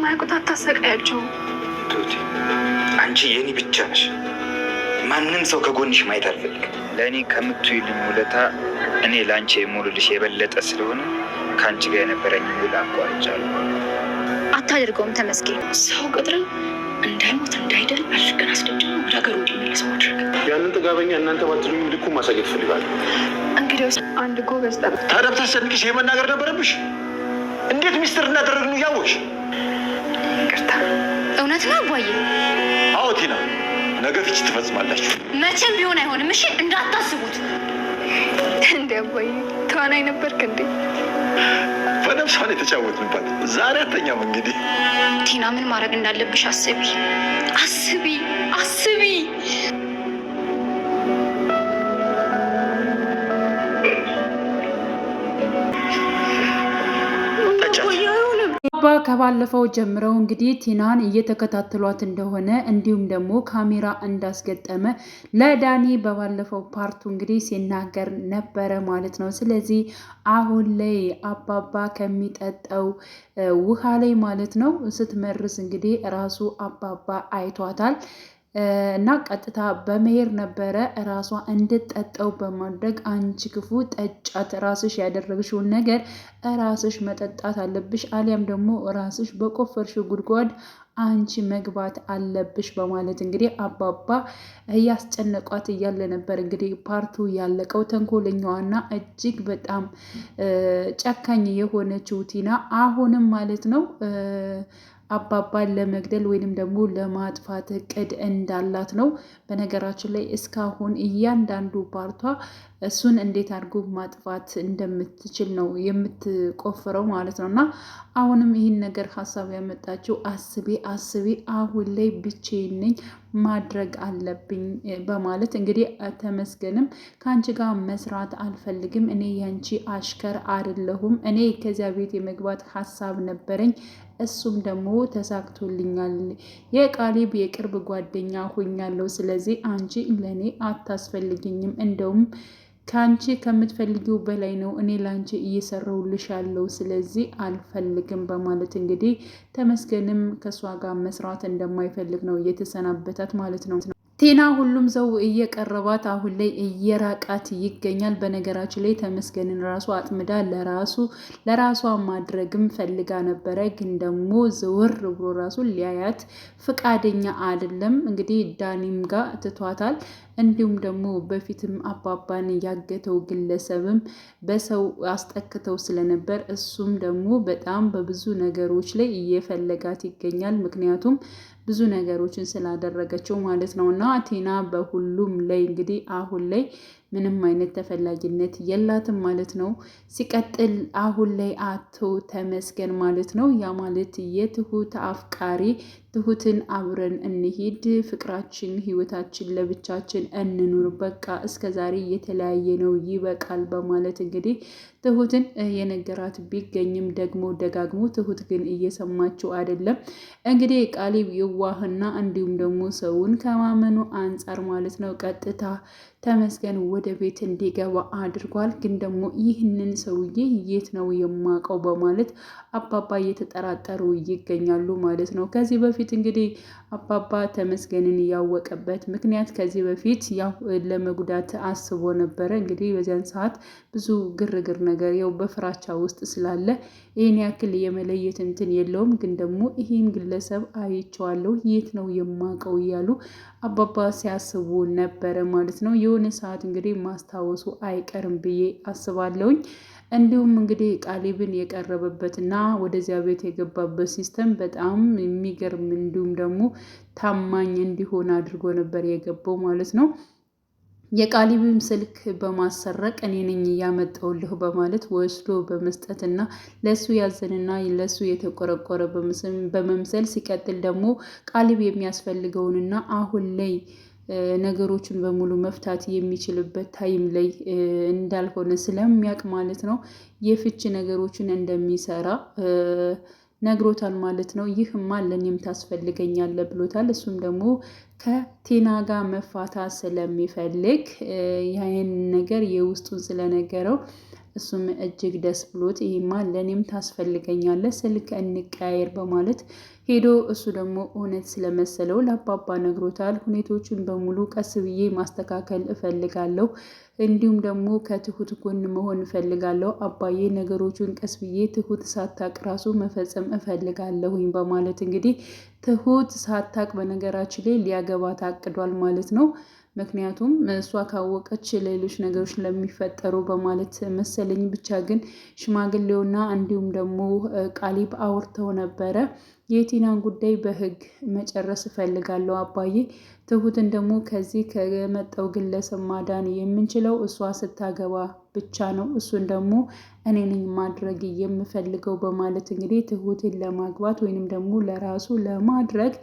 ስለማያውቁት አታሰቃያቸው። ቱቲ አንቺ የኔ ብቻ ነሽ። ማንም ሰው ከጎንሽ ማየት አልፈልግም። ለእኔ ከምትይልኝ ውለታ እኔ ለአንቺ የምውልልሽ የበለጠ ስለሆነ ከአንቺ ጋር የነበረኝ ውል አቋርጫለሁ። አታደርገውም ተመስገን። ሰው ቅጥርን እንዳይሞት እንዳይደል አድርገን አስደጅሞ ወደ ሀገሩ እንዲመለስ ማድረግ። ያንን ጥጋበኛ እናንተ ባትሉኝ ልኩ ማሳየት ፈልጋለሁ። እንግዲያውስ አንድ ጎበዝ ጠበቃ ታዲያ ብታሰንቅሽ ይሄ መናገር ነበረብሽ። እንዴት ሚስጥር እናደረግን እያወቅሽ? ይቅርታ። እውነት ነው አባዬ? አዎ ቲና፣ ነገ ፍቺ ትፈጽማላችሁ። መቼም ቢሆን አይሆንም። እሺ እንዳታስቡት። እንደ አባዬ ተዋናይ ነበርክ እንዴ? በነፍሷን የተጫወትንባት ዛሬ አተኛም። እንግዲህ ቲና ምን ማድረግ እንዳለብሽ አስቢ አስቢ አስቢ። አባ ከባለፈው ጀምረው እንግዲህ ቲናን እየተከታተሏት እንደሆነ እንዲሁም ደግሞ ካሜራ እንዳስገጠመ ለዳኒ በባለፈው ፓርቱ እንግዲህ ሲናገር ነበረ ማለት ነው። ስለዚህ አሁን ላይ አባባ ከሚጠጣው ውሃ ላይ ማለት ነው ስትመርስ እንግዲህ ራሱ አባባ አይቷታል። እና ቀጥታ በመሄድ ነበረ ራሷ እንድጠጣው በማድረግ አንቺ ክፉ ጠጫት፣ ራስሽ ያደረግሽውን ነገር ራስሽ መጠጣት አለብሽ፣ አሊያም ደግሞ ራስሽ በቆፈርሽው ጉድጓድ አንቺ መግባት አለብሽ በማለት እንግዲህ አባባ እያስጨነቋት እያለ ነበር እንግዲህ ፓርቱ ያለቀው። ተንኮለኛዋና እጅግ በጣም ጨካኝ የሆነችው ቲና አሁንም ማለት ነው አባባን ለመግደል ወይንም ደግሞ ለማጥፋት እቅድ እንዳላት ነው። በነገራችን ላይ እስካሁን እያንዳንዱ ፓርቷ እሱን እንዴት አድርጎ ማጥፋት እንደምትችል ነው የምትቆፍረው ማለት ነው። እና አሁንም ይህን ነገር ሀሳብ ያመጣችው አስቤ አሁን ላይ ብቻዬን ነኝ ማድረግ አለብኝ በማለት እንግዲህ ተመስገንም ከአንቺ ጋር መስራት አልፈልግም፣ እኔ ያንቺ አሽከር አይደለሁም፣ እኔ ከዚያ ቤት የመግባት ሀሳብ ነበረኝ፣ እሱም ደግሞ ተሳክቶልኛል፣ የቃሊብ የቅርብ ጓደኛ ሆኛለሁ፣ ስለዚህ አንቺ ለእኔ አታስፈልግኝም፣ እንደውም ከአንቺ ከምትፈልጊው በላይ ነው እኔ ለአንቺ እየሰራሁልሽ ያለው፣ ስለዚህ አልፈልግም በማለት እንግዲህ ተመስገንም ከእሷ ጋር መስራት እንደማይፈልግ ነው እየተሰናበታት ማለት ነው። ቲና ሁሉም ሰው እየቀረባት አሁን ላይ እየራቃት ይገኛል። በነገራችን ላይ ተመስገንን ራሱ አጥምዳ ለራሷ ማድረግም ፈልጋ ነበረ፣ ግን ደግሞ ዘወር ብሎ ራሱ ሊያያት ፍቃደኛ አይደለም። እንግዲህ ዳኒም ጋር ትቷታል። እንዲሁም ደግሞ በፊትም አባባን ያገተው ግለሰብም በሰው አስጠክተው ስለነበር እሱም ደግሞ በጣም በብዙ ነገሮች ላይ እየፈለጋት ይገኛል። ምክንያቱም ብዙ ነገሮችን ስላደረገችው ማለት ነው። እና ቲና በሁሉም ላይ እንግዲህ አሁን ላይ ምንም አይነት ተፈላጊነት የላትም ማለት ነው። ሲቀጥል አሁን ላይ አቶ ተመስገን ማለት ነው ያ ማለት የትሁት አፍቃሪ ትሁትን አብረን እንሂድ፣ ፍቅራችን ህይወታችን ለብቻችን እንኑር፣ በቃ እስከዛሬ የተለያየ ነው ይበቃል በማለት እንግዲህ ትሁትን የነገራት ቢገኝም ደግሞ ደጋግሞ ትሁት ግን እየሰማችው አይደለም። እንግዲህ ቃሊብ የዋህና እንዲሁም ደግሞ ሰውን ከማመኑ አንጻር ማለት ነው ቀጥታ ተመስገን ወደ ቤት እንዲገባ አድርጓል። ግን ደግሞ ይህንን ሰውዬ የት ነው የማውቀው በማለት አባባ እየተጠራጠሩ ይገኛሉ ማለት ነው። ከዚህ በፊት እንግዲህ አባባ ተመስገንን ያወቀበት ምክንያት ከዚህ በፊት ያው ለመጉዳት አስቦ ነበረ። እንግዲህ በዚያን ሰዓት ብዙ ግርግር ነገር ያው በፍራቻ ውስጥ ስላለ ይህን ያክል የመለየት እንትን የለውም። ግን ደግሞ ይህን ግለሰብ አይቼዋለሁ የት ነው የማውቀው እያሉ አባባ ሲያስቡ ነበረ ማለት ነው። የሆነ ሰዓት እንግዲህ ማስታወሱ አይቀርም ብዬ አስባለሁኝ። እንዲሁም እንግዲህ ቃሊብን የቀረበበትና ወደዚያ ቤት የገባበት ሲስተም በጣም የሚገርም እንዲሁም ደግሞ ታማኝ እንዲሆን አድርጎ ነበር የገባው ማለት ነው። የቃሊብም ስልክ በማሰረቅ እኔ ነኝ እያመጣሁልህ በማለት ወስዶ በመስጠትና ለሱ ያዘንና ለሱ የተቆረቆረ በመምሰል ሲቀጥል ደግሞ ቃሊብ የሚያስፈልገውንና አሁን ላይ ነገሮችን በሙሉ መፍታት የሚችልበት ታይም ላይ እንዳልሆነ ስለሚያውቅ ማለት ነው የፍቺ ነገሮችን እንደሚሰራ ነግሮታል ማለት ነው። ይህማ ለእኔም ታስፈልገኛለህ ብሎታል። እሱም ደግሞ ከቲና ጋር መፋታት ስለሚፈልግ ይህን ነገር የውስጡን ስለነገረው እሱም እጅግ ደስ ብሎት ይሄማ ለእኔም ታስፈልገኛለህ ስልክ እንቀያየር በማለት ሄዶ እሱ ደግሞ እውነት ስለመሰለው ለአባባ ነግሮታል። ሁኔቶችን በሙሉ ቀስ ብዬ ማስተካከል እፈልጋለሁ፣ እንዲሁም ደግሞ ከትሁት ጎን መሆን እፈልጋለሁ አባዬ፣ ነገሮቹን ቀስ ብዬ ትሁት ሳታቅ ራሱ መፈጸም እፈልጋለሁኝ በማለት እንግዲህ ትሁት ሳታቅ በነገራችን ላይ ሊያገባት አቅዷል ማለት ነው። ምክንያቱም እሷ ካወቀች ሌሎች ነገሮች ለሚፈጠሩ በማለት መሰለኝ። ብቻ ግን ሽማግሌውና እንዲሁም ደግሞ ቃሊብ አውርተው ነበረ። የቲናን ጉዳይ በህግ መጨረስ እፈልጋለሁ አባዬ፣ ትሁትን ደግሞ ከዚህ ከመጣው ግለሰብ ማዳን የምንችለው እሷ ስታገባ ብቻ ነው። እሱን ደግሞ እኔ ነኝ ማድረግ የምፈልገው በማለት እንግዲህ ትሁትን ለማግባት ወይንም ደግሞ ለራሱ ለማድረግ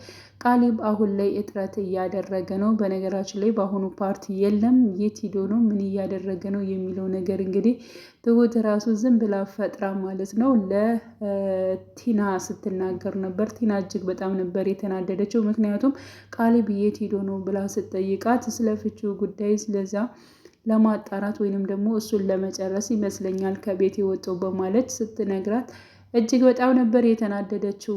ቃሊብ አሁን ላይ እጥረት እያደረገ ነው። በነገራችን ላይ በአሁኑ ፓርቲ የለም፣ የት ሂዶ ነው ምን እያደረገ ነው የሚለው ነገር እንግዲህ ትሁት ራሱ ዝም ብላ ፈጥራ ማለት ነው ለቲና ስትናገር ነበር። ቲና እጅግ በጣም ነበር የተናደደችው። ምክንያቱም ቃሊብ የት ሂዶ ነው ብላ ስትጠይቃት ስለ ፍቺው ጉዳይ ስለዛ ለማጣራት ወይንም ደግሞ እሱን ለመጨረስ ይመስለኛል ከቤት የወጣው በማለት ስትነግራት እጅግ በጣም ነበር የተናደደችው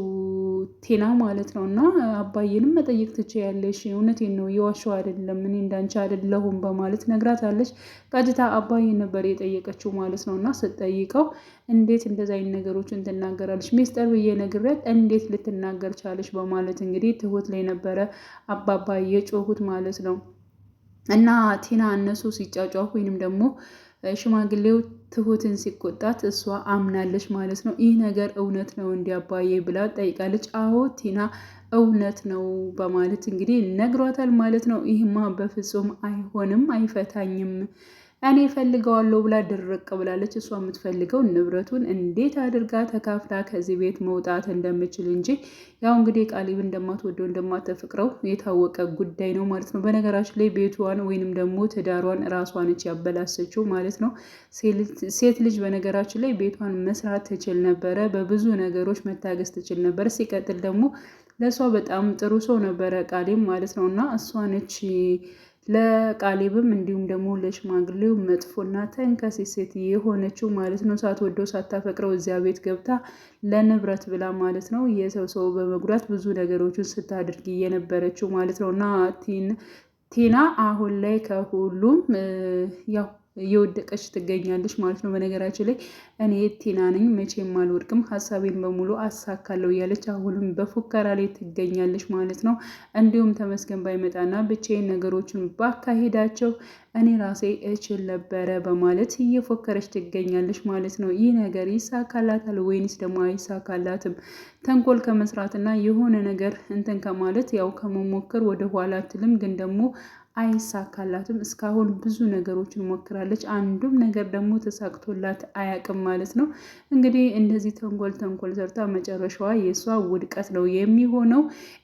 ቲና ማለት ነው። እና አባዬንም መጠየቅ ትችያለሽ፣ እውነቴን ነው የዋሸው አይደለም፣ እኔ እንዳንቺ አይደለሁም በማለት ነግራታለች። ቀጥታ አባዬን ነበር የጠየቀችው ማለት ነው። እና ስትጠይቀው እንዴት እንደዛ አይነት ነገሮችን ትናገራለች? ሚስጥር ብዬ ነግሬያት እንዴት ልትናገር ቻለች? በማለት እንግዲህ ትሁት ላይ ነበረ አባባ የጮሁት ማለት ነው። እና ቲና እነሱ ሲጫጫሁ ወይንም ደግሞ ሽማግሌው ትሁትን ሲቆጣት እሷ አምናለች ማለት ነው። ይህ ነገር እውነት ነው እንዲ አባዬ ብላ ጠይቃለች። አዎ ቲና እውነት ነው በማለት እንግዲህ ነግሯታል ማለት ነው። ይህማ በፍጹም አይሆንም፣ አይፈታኝም፣ እኔ ፈልገዋለሁ ብላ ድርቅ ብላለች። እሷ የምትፈልገው ንብረቱን እንዴት አድርጋ ተካፍላ ከዚህ ቤት መውጣት እንደምችል እንጂ ያው እንግዲህ ቃሊብ እንደማትወደው እንደማትፈቅረው የታወቀ ጉዳይ ነው ማለት ነው። በነገራችን ላይ ቤቷን ወይንም ደግሞ ትዳሯን ራሷነች ያበላሰችው ማለት ነው። ሴት ልጅ በነገራችን ላይ ቤቷን መስራት ትችል ነበረ፣ በብዙ ነገሮች መታገስ ትችል ነበረ። ሲቀጥል ደግሞ ለእሷ በጣም ጥሩ ሰው ነበረ ቃሊብ ማለት ነው። እና እሷ ነች ለቃሊብም እንዲሁም ደግሞ ለሽማግሌው መጥፎና ተንከሲስ ሴት የሆነችው ማለት ነው። ሳትወደው ሳታፈቅረው እዚያ ቤት ገብታ ለንብረት ብላ ማለት ነው የሰው በመጉዳት ብዙ ነገሮችን ስታደርግ የነበረችው ማለት ነው። እና ቲና አሁን ላይ ከሁሉም ያው እየወደቀች ትገኛለች ማለት ነው። በነገራችን ላይ እኔ ቲና ነኝ መቼም አልወድቅም፣ ሀሳቤን በሙሉ አሳካለሁ እያለች አሁንም በፉከራ ላይ ትገኛለች ማለት ነው። እንዲሁም ተመስገን ባይመጣና ብቻዬን ነገሮችን ባካሄዳቸው እኔ ራሴ እችል ነበረ በማለት እየፎከረች ትገኛለች ማለት ነው። ይህ ነገር ይሳካላታል ወይንስ ደግሞ አይሳካላትም? ተንኮል ከመስራትና የሆነ ነገር እንትን ከማለት ያው ከመሞከር ወደ ኋላ አትልም፣ ግን ደግሞ አይሳካላትም። እስካሁን ብዙ ነገሮችን ሞክራለች፣ አንዱም ነገር ደግሞ ተሳክቶላት አያውቅም ማለት ነው። እንግዲህ እንደዚህ ተንኮል ሰርታ መጨረሻዋ የእሷ ውድቀት ነው የሚሆነው።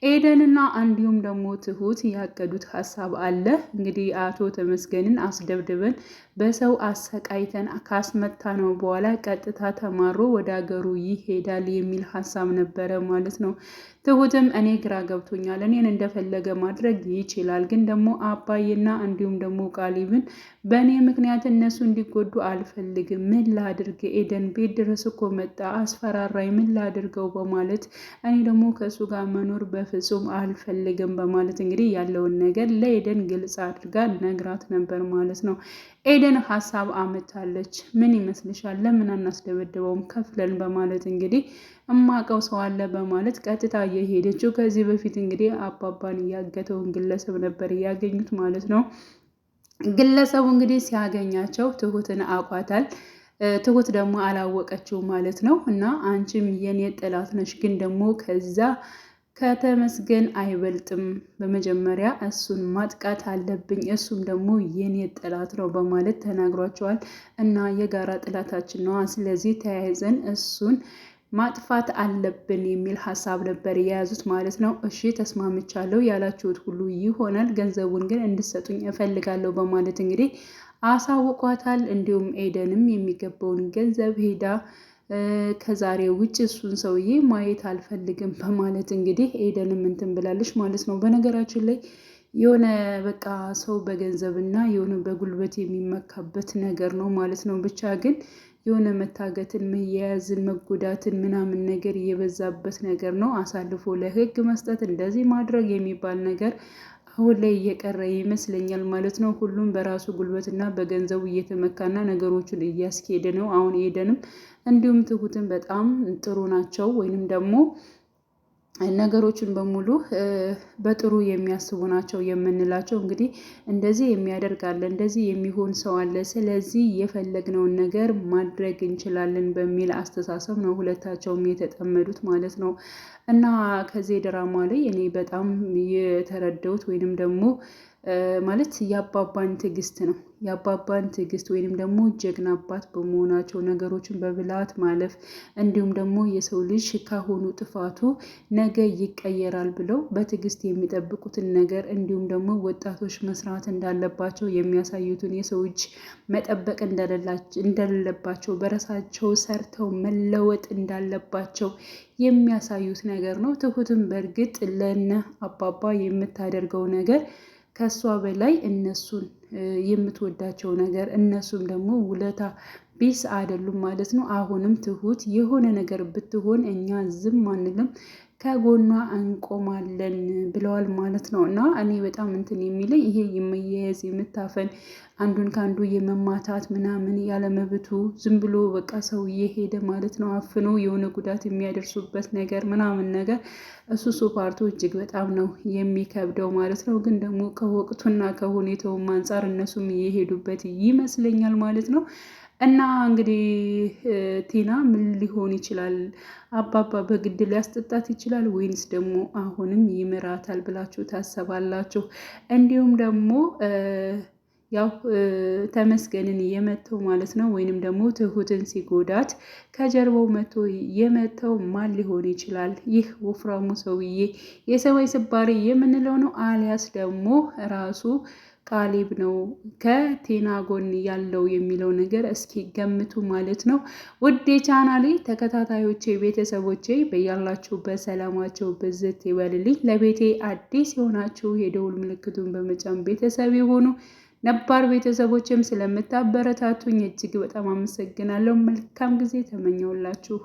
ኤደንና እንዲሁም ደግሞ ትሁት ያቀዱት ሀሳብ አለ። እንግዲህ አቶ ተመስገንን አስደብድበን በሰው አሰቃይተን ካስመታ ነው በኋላ ቀጥታ ተማሮ ወደ ሀገሩ ይሄዳል የሚል ሀሳብ ነበረ ማለት ነው። ትሁትም እኔ ግራ ገብቶኛል፣ እኔን እንደፈለገ ማድረግ ይችላል፣ ግን ደግሞ አባዬና እንዲሁም ደግሞ ቃሊብን በእኔ ምክንያት እነሱ እንዲጎዱ አልፈልግም። ምን ላድርግ? ኤደን ቤት ድረስ እኮ መጣ አስፈራራኝ፣ ምን ላድርገው? በማለት እኔ ደግሞ ከእሱ ጋር መኖር በፍጹም አልፈልግም በማለት እንግዲህ ያለውን ነገር ለኤደን ግልጽ አድርጋ ነግራት ነበር ማለት ነው። ኤደን ሀሳብ አመታለች። ምን ይመስልሻል? ለምን አናስደበድበውም ከፍለን? በማለት እንግዲህ እማቀው ሰው አለ በማለት ቀጥታ እየሄደችው። ከዚህ በፊት እንግዲህ አባባን እያገተውን ግለሰብ ነበር እያገኙት ማለት ነው። ግለሰቡ እንግዲህ ሲያገኛቸው ትሁትን አውቋታል። ትሁት ደግሞ አላወቀችው ማለት ነው። እና አንቺም የኔ ጥላት ነሽ፣ ግን ደግሞ ከዛ ከተመስገን አይበልጥም፣ በመጀመሪያ እሱን ማጥቃት አለብኝ፣ እሱም ደግሞ የኔ ጥላት ነው በማለት ተናግሯቸዋል። እና የጋራ ጥላታችን ነዋ፣ ስለዚህ ተያይዘን እሱን ማጥፋት አለብን የሚል ሀሳብ ነበር የያዙት ማለት ነው። እሺ ተስማምቻለሁ፣ ያላችሁት ሁሉ ይሆናል፣ ገንዘቡን ግን እንድሰጡኝ እፈልጋለሁ በማለት እንግዲህ አሳውቋታል። እንዲሁም ኤደንም የሚገባውን ገንዘብ ሄዳ ከዛሬ ውጭ እሱን ሰውዬ ማየት አልፈልግም በማለት እንግዲህ ኤደንም እንትን ብላለች ማለት ነው። በነገራችን ላይ የሆነ በቃ ሰው በገንዘብና የሆነ በጉልበት የሚመካበት ነገር ነው ማለት ነው። ብቻ ግን የሆነ መታገትን፣ መያያዝን፣ መጎዳትን ምናምን ነገር የበዛበት ነገር ነው። አሳልፎ ለህግ መስጠት እንደዚህ ማድረግ የሚባል ነገር አሁን ላይ እየቀረ ይመስለኛል ማለት ነው። ሁሉም በራሱ ጉልበትና በገንዘቡ እየተመካና ነገሮችን እያስኬደ ነው። አሁን ኤደንም እንዲሁም ትሁትን በጣም ጥሩ ናቸው ወይንም ደግሞ ነገሮችን በሙሉ በጥሩ የሚያስቡ ናቸው የምንላቸው። እንግዲህ እንደዚህ የሚያደርግ አለ፣ እንደዚህ የሚሆን ሰው አለ፣ ስለዚህ የፈለግነውን ነገር ማድረግ እንችላለን በሚል አስተሳሰብ ነው ሁለታቸውም የተጠመዱት ማለት ነው። እና ከዚህ ድራማ ላይ እኔ በጣም የተረዳሁት ወይንም ደግሞ ማለት የአባባን ትዕግስት ነው። የአባባን ትዕግስት ወይንም ደግሞ ጀግና አባት በመሆናቸው ነገሮችን በብልሃት ማለፍ እንዲሁም ደግሞ የሰው ልጅ ካሁኑ ጥፋቱ ነገ ይቀየራል ብለው በትዕግስት የሚጠብቁትን ነገር እንዲሁም ደግሞ ወጣቶች መስራት እንዳለባቸው የሚያሳዩትን የሰው እጅ መጠበቅ እንደሌለባቸው በራሳቸው ሰርተው መለወጥ እንዳለባቸው የሚያሳዩት ነገር ነው። ትሁትም በእርግጥ ለነ አባባ የምታደርገው ነገር ከሷ በላይ እነሱን የምትወዳቸው ነገር እነሱም ደግሞ ውለታ ቢስ አይደሉም ማለት ነው። አሁንም ትሁት የሆነ ነገር ብትሆን እኛ ዝም አንልም፣ ከጎኗ እንቆማለን ብለዋል ማለት ነው። እና እኔ በጣም እንትን የሚለኝ ይሄ የመያያዝ የምታፈን አንዱን ከአንዱ የመማታት ምናምን ያለመብቱ ዝም ብሎ በቃ ሰው እየሄደ ማለት ነው አፍኖ የሆነ ጉዳት የሚያደርሱበት ነገር ምናምን ነገር እሱ ፓርቱ እጅግ በጣም ነው የሚከብደው ማለት ነው። ግን ደግሞ ከወቅቱና ከሁኔታውም አንጻር እነሱም እየሄዱበት ይመስለኛል ማለት ነው። እና እንግዲህ ቲና ምን ሊሆን ይችላል? አባባ በግድ ሊያስጠጣት ይችላል ወይንስ ደግሞ አሁንም ይምራታል ብላችሁ ታሰባላችሁ? እንዲሁም ደግሞ ያው ተመስገንን የመተው ማለት ነው ወይንም ደግሞ ትሁትን ሲጎዳት ከጀርባው መቶ የመተው ማን ሊሆን ይችላል? ይህ ወፍራሙ ሰውዬ የሰማይ ስባሪ የምንለው ነው አሊያስ ደግሞ ራሱ ካሌብ ነው ከቴና ጎን ያለው የሚለው ነገር እስኪ ገምቱ ማለት ነው። ውድ የቻናሌ ተከታታዮቼ ቤተሰቦቼ በያላችሁበት ሰላማቸው ብዝት ይበልልኝ። ለቤቴ አዲስ የሆናችሁ የደውል ምልክቱን በመጫን ቤተሰብ የሆኑ ነባር ቤተሰቦችም ስለምታበረታቱኝ እጅግ በጣም አመሰግናለሁ። መልካም ጊዜ ተመኘውላችሁ።